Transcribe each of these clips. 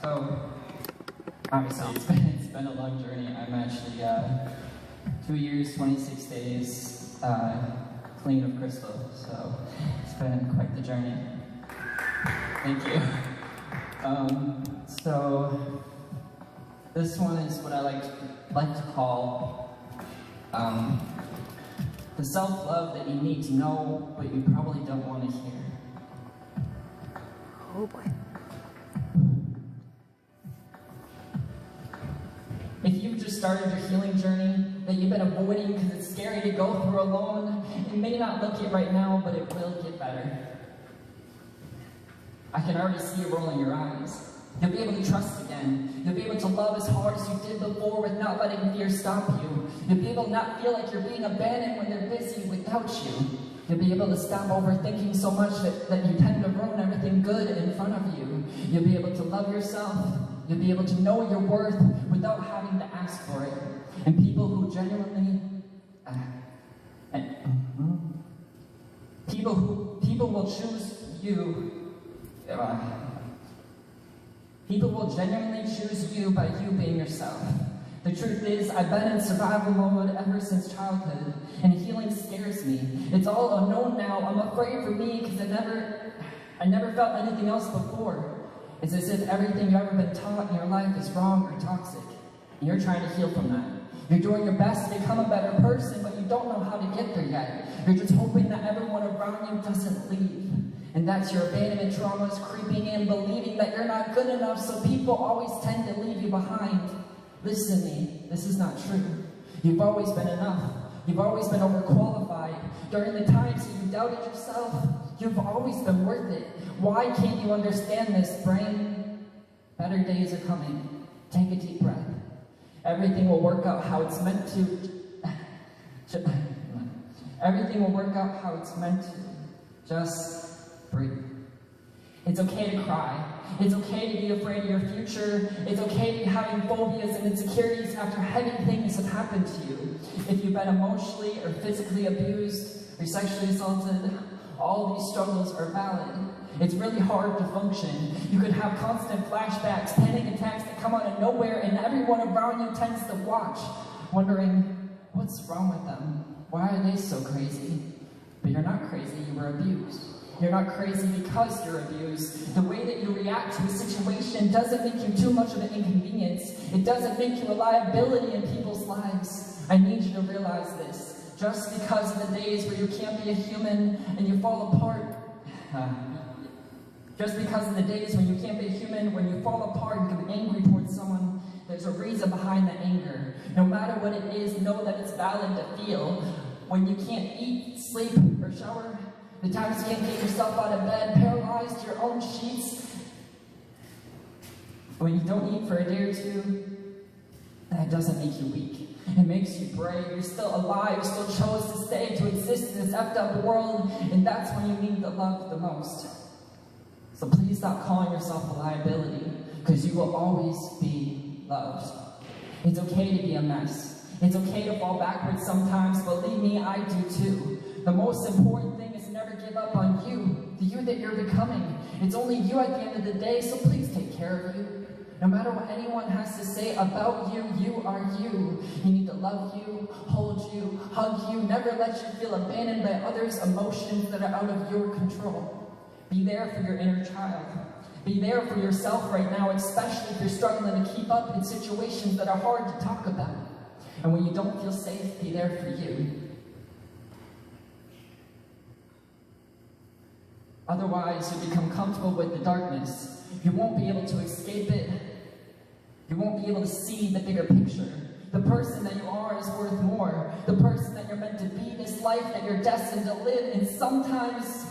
So, obviously it's been a long journey. I'm actually 2 years, 26 days clean of crystal, so it's been quite the journey. Thank you. So this one is what I like to call the self-love that you need to know, but you probably don't want to hear. Oh boy. If you've just started your healing journey that you've been avoiding because it's scary to go through alone, it may not look it right now, but it will get better. I can already see it rolling your eyes. You'll be able to trust again. You'll be able to love as hard as you did before with not letting fear stop you. You'll be able to not feel like you're being abandoned when they're busy without you. You'll be able to stop overthinking so much that you tend to ruin everything good in front of you. You'll be able to love yourself. You'll be able to know your worth without having to ask for it. And people who genuinely... people will choose you... people will genuinely choose you by you being yourself. The truth is, I've been in survival mode ever since childhood, and healing scares me. It's all unknown now. I'm afraid for me because I never felt anything else before. It's as if everything you've ever been taught in your life is wrong or toxic, and you're trying to heal from that. You're doing your best to become a better person, but you don't know how to get there yet. You're just hoping that everyone around you doesn't leave. And that's your abandonment traumas creeping in, believing that you're not good enough, so people always tend to leave you behind. Listen to me, this is not true. You've always been enough. You've always been overqualified. During the times that you doubted yourself, you've always been worth it. Why can't you understand this, brain? Better days are coming. Take a deep breath. Everything will work out how it's meant to. Everything will work out how it's meant to. Just breathe. It's okay to cry. It's okay to be afraid of your future. It's okay to be having phobias and insecurities after heavy things have happened to you. If you've been emotionally or physically abused or sexually assaulted, all these struggles are valid. It's really hard to function. You could have constant flashbacks, panic attacks that come out of nowhere, and everyone around you tends to watch, wondering, what's wrong with them? Why are they so crazy? But you're not crazy, you were abused. You're not crazy because you're abused. The way that you react to a situation doesn't make you too much of an inconvenience. It doesn't make you a liability in people's lives. I need you to realize this. Just because of the days where you can't be a human and you fall apart, just because of the days when you can't be a human, when you fall apart and become angry towards someone, there's a reason behind the anger. No matter what it is, know that it's valid to feel. When you can't eat, sleep, or shower, the times you can't get yourself out of bed, paralyzed to your own sheets, when you don't eat for a day or two, that doesn't make you weak. It makes you brave. You're still alive. You still chose to stay, to exist in this effed up world, and that's when you need the love the most. So please stop calling yourself a liability, because you will always be loved. It's okay to be a mess. It's okay to fall backwards sometimes. Believe me, I do too. The most important thing is to never give up on you, the you that you're becoming. It's only you at the end of the day, so please take care of you. No matter what anyone has to say about you, you are you. You need to love you, hold you, hug you, never let you feel abandoned by others' emotions that are out of your control. Be there for your inner child. Be there for yourself right now, especially if you're struggling to keep up in situations that are hard to talk about. And when you don't feel safe, be there for you. Otherwise, you become comfortable with the darkness. You won't be able to escape it. You won't be able to see the bigger picture. The person that you are is worth more. The person that you're meant to be, this life that you're destined to live. And sometimes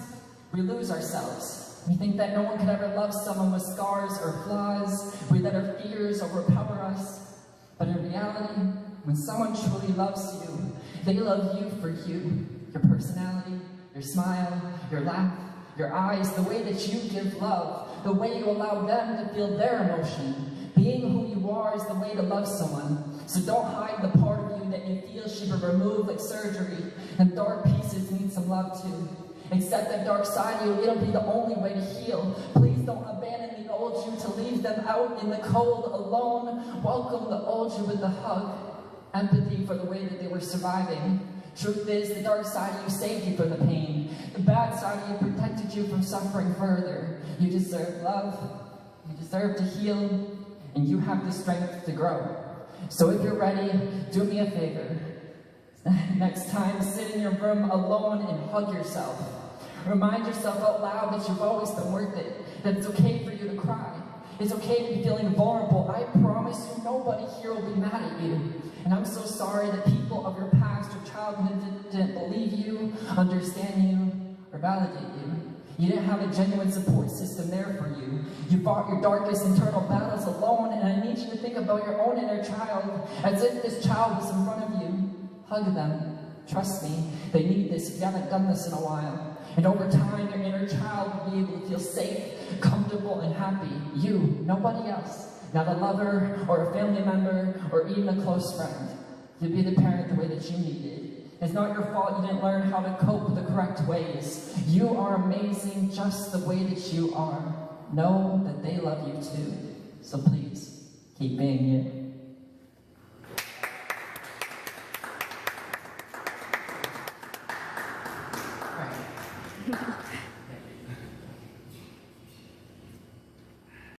we lose ourselves. We think that no one could ever love someone with scars or flaws. We let our fears overpower us. But in reality, when someone truly loves you, they love you for you. Your personality, your smile, your laugh, your eyes, the way that you give love, the way you allow them to feel their emotion. Being who you are is the way to love someone. So don't hide the part of you that you feel should be removed like surgery. And dark pieces need some love too. Accept that dark side of you, it'll be the only way to heal. Please don't abandon the old you to leave them out in the cold alone. Welcome the old you with a hug, empathy for the way that they were surviving. Truth is, the dark side of you saved you from the pain. The bad side of you protected you from suffering further. You deserve love, you deserve to heal, and you have the strength to grow. So if you're ready, do me a favor. Next time, sit in your room alone and hug yourself. Remind yourself out loud that you've always been worth it, that it's okay for you to cry. It's okay to be feeling vulnerable. I promise you, nobody here will be mad at you. And I'm so sorry that people of your past or childhood didn't believe you, understand you, or validate you. You didn't have a genuine support system there for you. You fought your darkest internal battles alone, and I need you to think about your own inner child as if this child was in front of you. Hug them. Trust me, they need this if you haven't done this in a while. And over time, your inner child will be able to feel safe, comfortable, and happy. You, nobody else. Not a lover, or a family member, or even a close friend. You'll be the parent the way that you needed. It's not your fault you didn't learn how to cope the correct ways. You are amazing just the way that you are. Know that they love you too. So please, keep being you.